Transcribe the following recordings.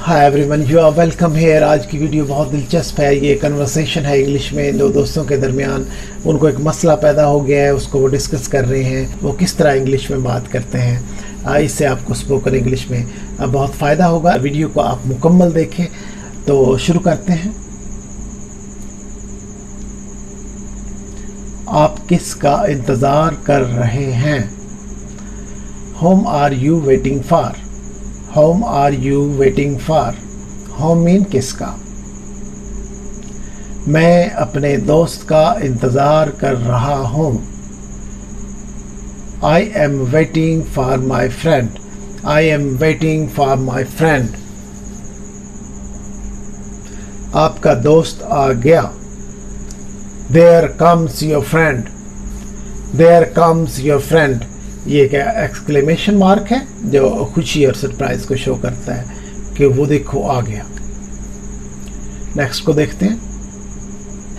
Hi everyone, you are welcome here. आज की video बहुत दिलचस्प है। ये कन्वर्सेशन है इंग्लिश में दो दोस्तों के दरमियान। उनको एक मसला पैदा हो गया है, उसको वो डिस्कस कर रहे हैं, वो किस तरह इंग्लिश में बात करते हैं। इससे आपको स्पोकन इंग्लिश में बहुत फ़ायदा होगा। वीडियो को आप मुकम्मल देखें। तो शुरू करते हैं। आप किसका इंतज़ार कर रहे हैं? Whom are you waiting for? Whom are you waiting for? Whom mean किसका? मैं अपने दोस्त का इंतज़ार कर रहा हूँ। I am waiting for my friend. I am waiting for my friend. आपका दोस्त आ गया। There comes your friend. There comes your friend. ये क्या एक्सक्लेमेशन मार्क है जो खुशी और सरप्राइज को शो करता है कि वो देखो आ गया। नेक्स्ट को देखते हैं।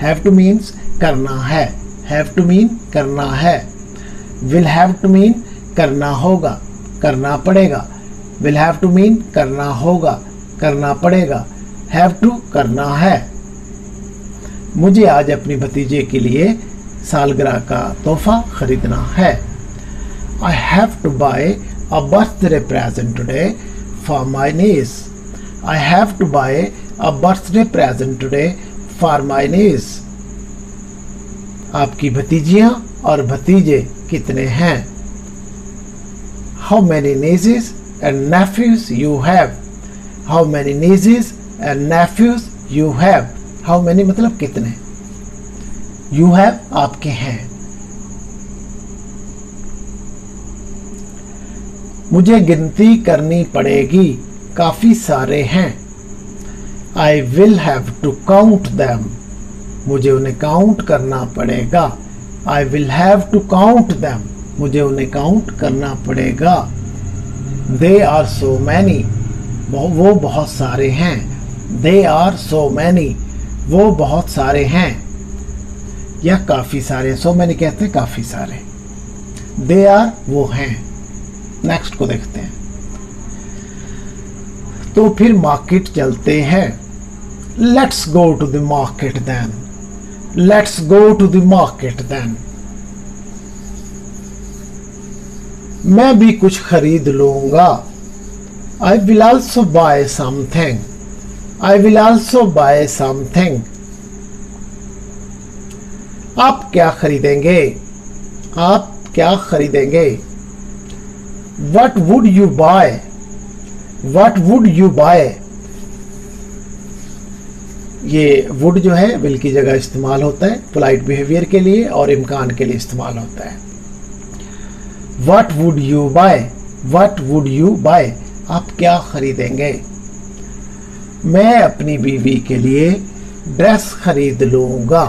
हैव टू मीन्स करना है। हैव टू मीन करना है। विल हैव टू मीन करना होगा, करना पड़ेगा। विल हैव टू मीन करना होगा, करना पड़ेगा। हैव टू करना है। मुझे आज अपनी भतीजे के लिए सालगिरह का तोहफा खरीदना है। I have to buy a birthday present today for my niece. I have to buy a birthday present today for my niece. आपकी भतीजियां और भतीजे कितने हैं? How many nieces and nephews you have? How many nieces and nephews you have? How many मतलब कितने? You have आपके हैं। मुझे गिनती करनी पड़ेगी, काफ़ी सारे हैं। I will have to count them. मुझे उन्हें काउंट करना पड़ेगा। I will have to count them. मुझे उन्हें काउंट करना पड़ेगा। They are so many. वो बहुत सारे हैं। They are so many. वो बहुत सारे हैं या काफ़ी सारे। so many कहते हैं काफ़ी सारे। They are वो हैं। नेक्स्ट को देखते हैं। तो फिर मार्केट चलते हैं। Let's go to the market then. Let's go to the market then. मैं भी कुछ खरीद लूंगा। I will also buy something. I will also buy something. आप क्या खरीदेंगे? आप क्या खरीदेंगे? What would you buy? What would you buy? ये would जो है will की जगह इस्तेमाल होता है पोलाइट बिहेवियर के लिए और इम्कान के लिए इस्तेमाल होता है। What would you buy? What would you buy? आप क्या खरीदेंगे? मैं अपनी बीवी के लिए ड्रेस खरीद लूंगा।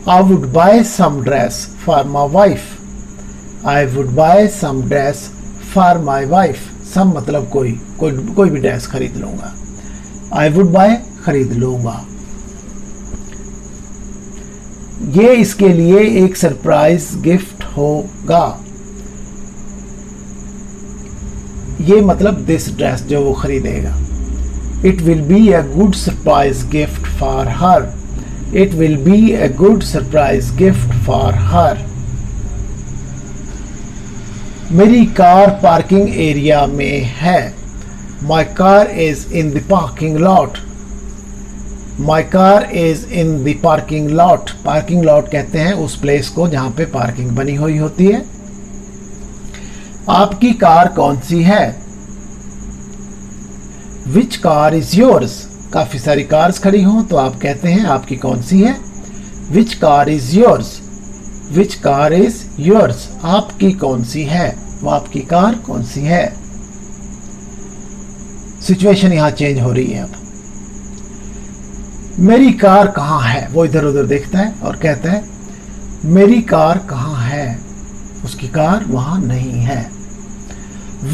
I would buy some dress for my wife. I would buy some dress for my wife. Some मतलब कोई भी ड्रेस खरीद लूंगा। I would buy खरीद लूंगा। ये इसके लिए एक सरप्राइज गिफ्ट होगा। ये मतलब दिस ड्रेस जो वो खरीदेगा। It will be a good surprise gift for her. It will be a good surprise gift for her. मेरी कार पार्किंग एरिया में है। My car is in the parking lot. My car is in the parking lot. Parking lot कहते हैं उस place को जहां पे parking बनी हुई होती है। आपकी कार कौन सी है? Which car is yours? काफी सारी कार्स खड़ी हों तो आप कहते हैं आपकी कौन सी है। Which car is yours? Which car is yours? आपकी कौन सी है? वो आपकी कार कौन सी है? सिचुएशन यहां चेंज हो रही है। अब मेरी कार कहां है? वो इधर उधर देखता है और कहता है मेरी कार कहां है? उसकी कार वहां नहीं है।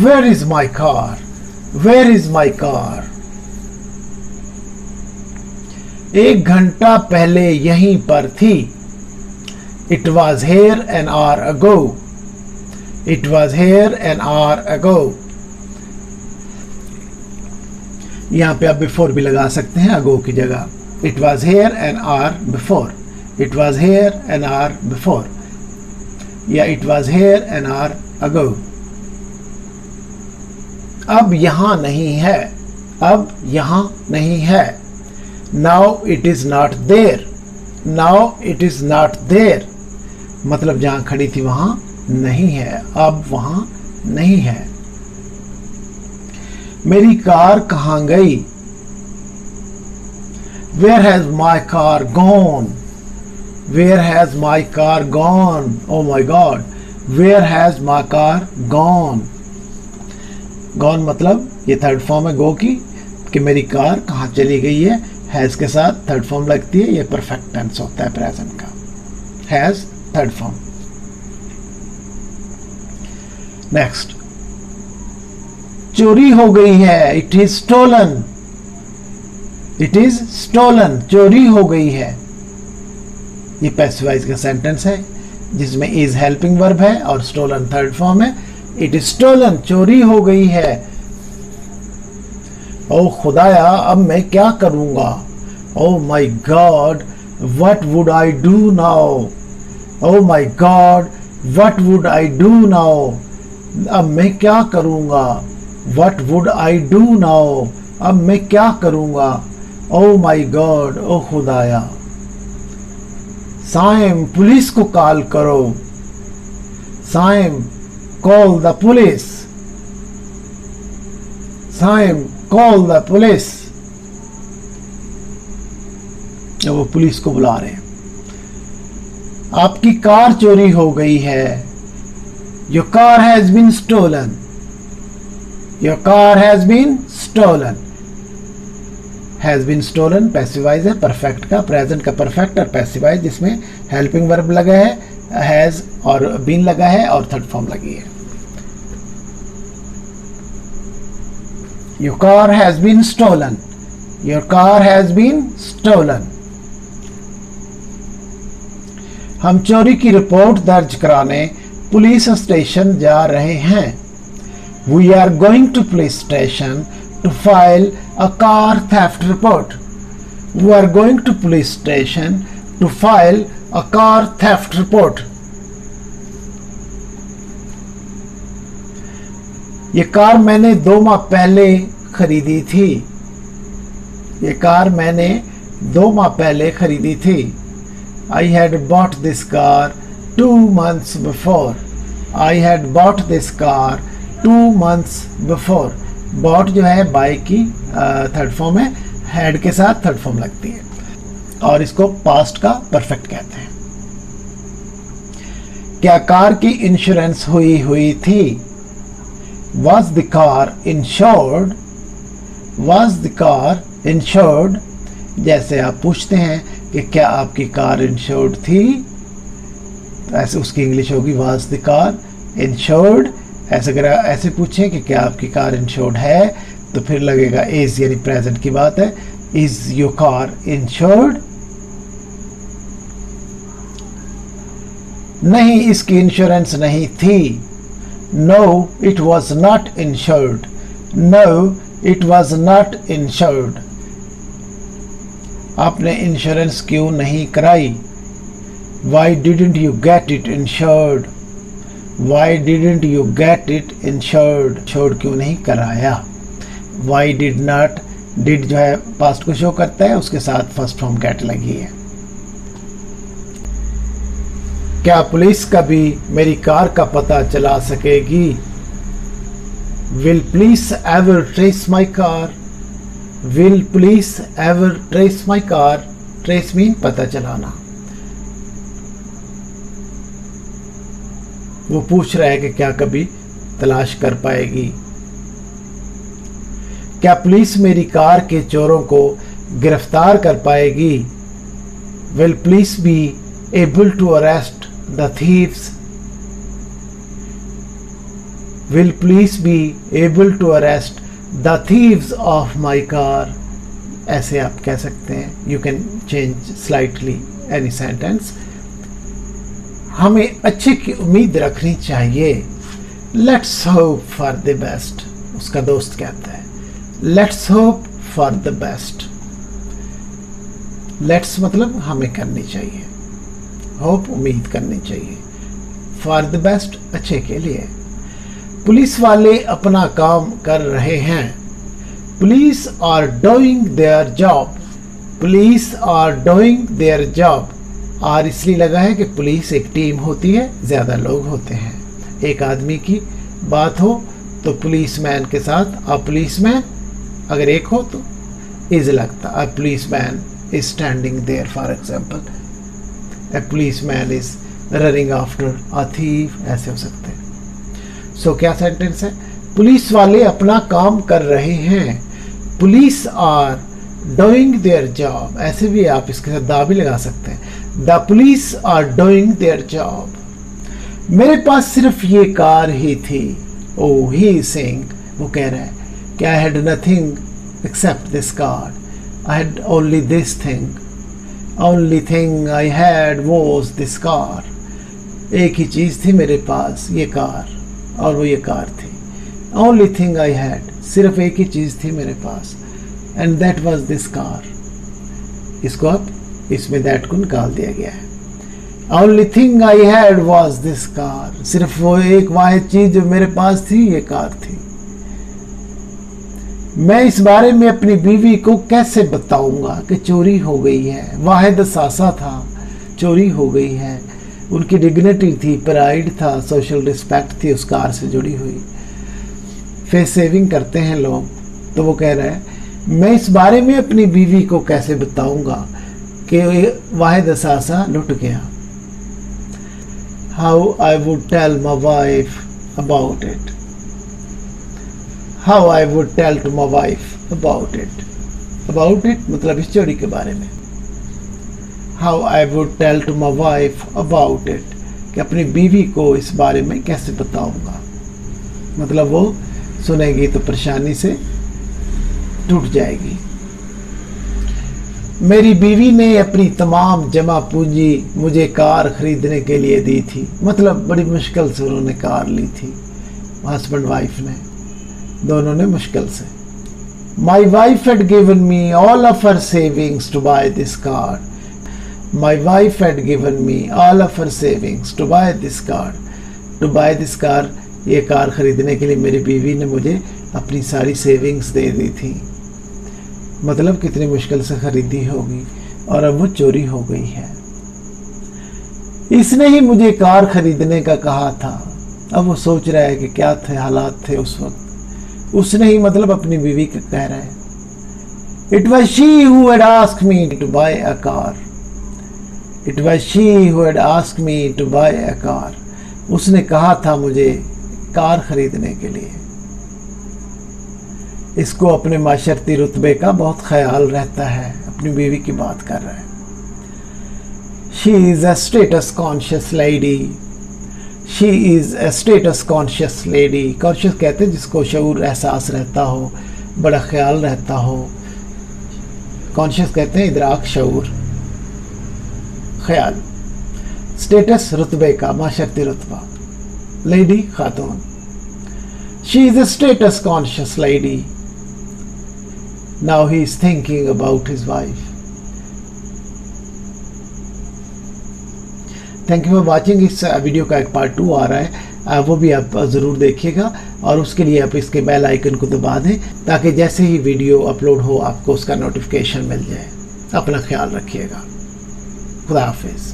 Where is my car? Where is my car? एक घंटा पहले यहीं पर थी। It was here an hour ago. It was here an hour ago. यहाँ पे आप बिफोर भी लगा सकते हैं अगो की जगह. It was here an hour before. It was here an hour before या it was here an hour ago. अब यहाँ नहीं है. अब यहाँ नहीं है. Now it is not there. Now it is not there मतलब जहां खड़ी थी वहां नहीं है. अब वहां नहीं है. मेरी कार कहां गई? Where has my car gone? Where has my car gone? Oh my God. Where has my car gone? Gone मतलब ये थर्ड फॉर्म है गो की कि मेरी कार कहाँ चली गई है. हैज के साथ थर्ड फॉर्म लगती है. ये परफेक्ट टेंस होता है प्रेजेंट का. Has third form. नेक्स्ट, चोरी हो गई है. It is stolen. It is stolen चोरी हो गई है. ये पैसिवाइज का सेंटेंस है जिसमें इज हेल्पिंग वर्ब है और स्टोलन थर्ड फॉर्म है. इट इज स्टोलन चोरी हो गई है. ओ खुदाया अब मैं क्या करूंगा. Oh my God what would I do now. Oh my God what would I do now. अब मैं क्या करूंगा. What would I do now अब मैं क्या करूंगा. ओ माई गॉड ओ खुदाया. साइम पुलिस को कॉल करो. Saim call the police. Saim call the police. वो पुलिस को बुला रहे हैं. आपकी कार चोरी हो गई है. Your car has been stolen. Your car has been stolen. Has been stolen passivize है परफेक्ट का. प्रेजेंट का परफेक्ट और पैसिवाइज जिसमें हेल्पिंग वर्ब लगा है. हैज और बीन लगा है और थर्ड फॉर्म लगी है. Your car has been stolen. Your car has been stolen. हम चोरी की रिपोर्ट दर्ज कराने पुलिस स्टेशन जा रहे हैं. We are going to police station to file a car theft report. We are going to police station to file a car theft report. ये car मैंने 2 माह पहले खरीदी थी. ये कार मैंने 2 माह पहले खरीदी थी. I had bought this car 2 months before. I had bought this car 2 months before. bought जो है बाय की थर्ड फॉर्म है. had के साथ थर्ड फॉर्म लगती है और इसको पास्ट का परफेक्ट कहते हैं. क्या कार की इंश्योरेंस हुई थी. Was the car insured? Was the car insured? जैसे आप पूछते हैं कि क्या आपकी कार इंश्योर्ड थी, ऐसे उसकी इंग्लिश होगी was the car insured. ऐसे अगर ऐसे पूछें कि क्या आपकी कार इंश्योर्ड है तो फिर लगेगा इज, यानी प्रेजेंट की बात है. Is your car insured. नहीं, इसकी इंश्योरेंस नहीं थी. No it was not insured. No it was not insured. आपने इंश्योरेंस क्यों नहीं कराई. Why didn't you get it insured. Why didn't you get it insured. Insured क्यों नहीं कराया. Why did not. डिड जो है पास्ट को शो करता है, उसके साथ फर्स्ट फॉर्म गेट लगी है. क्या पुलिस कभी मेरी कार का पता चला सकेगी. Will police ever trace my car. Will police ever trace my car. Trace mean पता चलाना. वो पूछ रहा है कि क्या कभी तलाश कर पाएगी. क्या पुलिस मेरी कार के चोरों को गिरफ्तार कर पाएगी. Will police be able to arrest the thieves. Will police be able to arrest the thieves of my car. ऐसे आप कह सकते हैं. You can change slightly any sentence. हमें अच्छे की उम्मीद रखनी चाहिए. Let's hope for the best. उसका दोस्त कहता है let's hope for the best. Let's मतलब हमें करनी चाहिए, होप उम्मीद करनी चाहिए, फॉर द बेस्ट अच्छे के लिए। पुलिस वाले अपना काम कर रहे हैं, police are doing their job, police are doing their job. Are इसलिए लगा है कि पुलिस एक टीम होती है, ज़्यादा लोग होते हैं। एक आदमी की बात हो तो पुलिस मैन के साथ अ पुलिस मैन, अगर एक हो तो इज लगता, a police man is standing there for example, a police man is running after a thief, ऐसे हो सकते हैं। सो क्या सेंटेंस है? पुलिस वाले अपना काम कर रहे हैं, police are doing their job. ऐसे भी आप इसके साथ दा भी लगा सकते हैं, the police are doing their job. मेरे पास सिर्फ ये कार ही थी, ओ ही इज सेइंग, वो कह रहा है कि I had nothing accept this car, I had only this thing, only thing I had was this car. एक ही चीज़ थी मेरे पास, ये कार, और वो ये कार थी। ओनली थिंग आई हैड, सिर्फ एक ही चीज़ थी मेरे पास, and that was this car. इसको अब इसमें दैट को निकाल दिया गया है। Only thing I had was this car, सिर्फ वो एक वाहिद चीज जो मेरे पास थी, ये कार थी। मैं इस बारे में अपनी बीवी को कैसे बताऊंगा कि चोरी हो गई है। वाहिद सासा था, चोरी हो गई है। उनकी डिग्निटी थी, प्राइड था, सोशल रिस्पेक्ट थी उस कार से जुड़ी हुई। फेस सेविंग करते हैं लोग, तो वो कह रहे हैं मैं इस बारे में अपनी बीवी को कैसे बताऊंगा कि वाहिद असासा लुट गया। How I would tell my wife about it, how I would tell to my wife about it. About it मतलब इस चोरी के बारे में। How I would tell to my wife about it, कि अपनी बीवी को इस बारे में कैसे बताऊंगा। मतलब वो सुनेगी तो परेशानी से टूट जाएगी। मेरी बीवी ने अपनी तमाम जमा पूंजी मुझे कार खरीदने के लिए दी थी। मतलब बड़ी मुश्किल से उन्होंने कार ली थी, हस्बैंड वाइफ ने, दोनों ने मुश्किल से। My wife had given me all of her savings to buy this car, my wife had given me all of her savings to buy this car. To buy this car, ये car खरीदने के लिए मेरी बीवी ने मुझे अपनी सारी सेविंग्स दे दी थी। मतलब कितनी मुश्किल से खरीदी होगी, और अब वो चोरी हो गई है। इसने ही मुझे कार खरीदने का कहा था। अब वो सोच रहा है कि क्या थे हालात थे उस वक्त। उसने ही मतलब अपनी बीवी को कह रहा है। It was she who had asked me to buy a car, it was she who had asked me to buy a car. उसने कहा था मुझे कार खरीदने के लिए। इसको अपने माशरती रुतबे का बहुत ख्याल रहता है, अपनी बीवी की बात कर रहा है। She is a status conscious lady, she is a status conscious lady. Conscious कहते हैं जिसको शऊर एहसास रहता हो, बड़ा ख्याल रहता हो। कॉन्शियस कहते हैं इदराक, शऊर, ख्याल। स्टेटस रुतबे का, माशरती रुतबा। Lady Khatoon. She is a status conscious lady. Now he is thinking about his wife. Thank you for watching। इस वीडियो का एक पार्ट 2 आ रहा है, वो भी आप ज़रूर देखिएगा, और उसके लिए आप इसके बेल आइकन को दबा दें ताकि जैसे ही वीडियो अपलोड हो आपको उसका नोटिफिकेशन मिल जाए। अपना ख्याल रखिएगा। खुदा हाफिज़।